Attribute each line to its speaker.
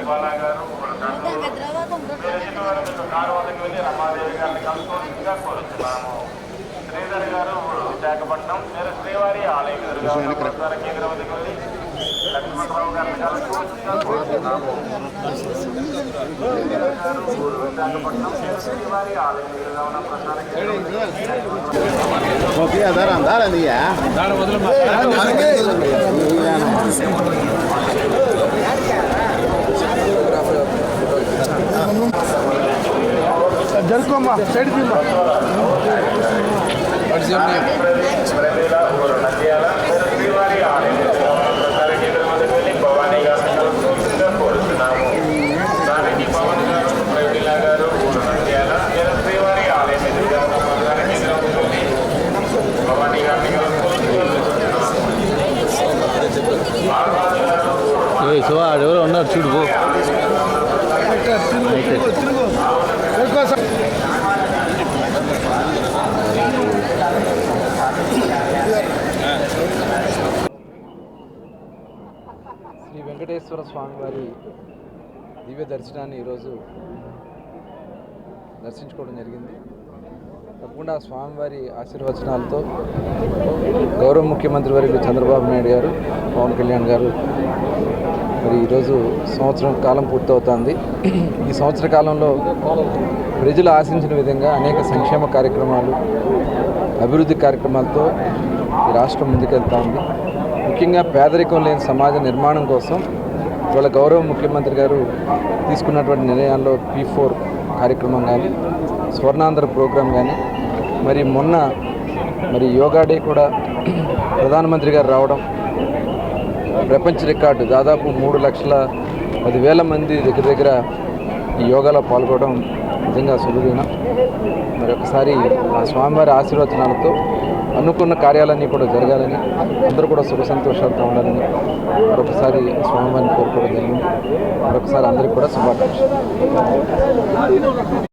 Speaker 1: బాలా గారు కారు వద్దకు వెళ్ళి రమాదేవి గారిని కలుసుకోవాల్సిందిగా కోరుతున్నాము. శ్రీధర్ గారు విశాఖపట్నం మీరు శ్రీవారి ఆలయం ఎదురుగా కేంద్ర వద్దకు వెళ్ళి లక్ష్మణరావు గారిని కలుసుకోవాల్సిందిగా కోరుతున్నాము. శ్రీధర్ గారు విశాఖపట్నం మీరు శ్రీవారి ఆలయం ఎదురుగా ఉన్న ప్రసార
Speaker 2: జరుకోమ్మా సైడ్
Speaker 1: భవానీ గారు కోరుతున్నాము. దానికి పవన్ గారు ప్రవీణ గారు ఊరు నంద్యాల శ్రీవారి ఆలయం ఎదురుగా భవానీ గారిని
Speaker 3: ఎవరో ఉన్నారు చూడు.
Speaker 4: శ్రీ వెంకటేశ్వర స్వామివారి దివ్య దర్శనాన్ని ఈరోజు దర్శించుకోవడం జరిగింది. తప్పకుండా స్వామివారి ఆశీర్వచనాలతో గౌరవ ముఖ్యమంత్రి వర్యులు చంద్రబాబు నాయుడు గారు, పవన్ కళ్యాణ్ గారు మరి ఈరోజు సంవత్సరం కాలం పూర్తవుతుంది. ఈ సంవత్సర కాలంలో ప్రజలు ఆశించిన విధంగా అనేక సంక్షేమ కార్యక్రమాలు, అభివృద్ధి కార్యక్రమాలతో ఈ రాష్ట్రం ముందుకెళ్తా ఉంది. ముఖ్యంగా పేదరికం లేని సమాజ నిర్మాణం కోసం వాళ్ళ గౌరవ ముఖ్యమంత్రి గారు తీసుకున్నటువంటి నిర్ణయాల్లో P4 కార్యక్రమం కానీ, స్వర్ణాంధ్ర ప్రోగ్రాం కానీ, మరి మొన్న యోగా డే కూడా ప్రధానమంత్రి గారు రావడం, ప్రపంచ రికార్డు దాదాపు 3,10,000 మంది దగ్గర ఈ యోగాలో పాల్గొనడం నిజంగా సులువైన. మరి ఒకసారి ఆ స్వామివారి ఆశీర్వచనాలతో అనుకున్న కార్యాలన్నీ కూడా జరగాలని, అందరూ కూడా సుఖ సంతోషాలతో ఉండాలని మరొకసారి స్వామివారిని కోరుకోవడం జరిగింది. మరొకసారి అందరికీ కూడా శుభాకాంక్షలు.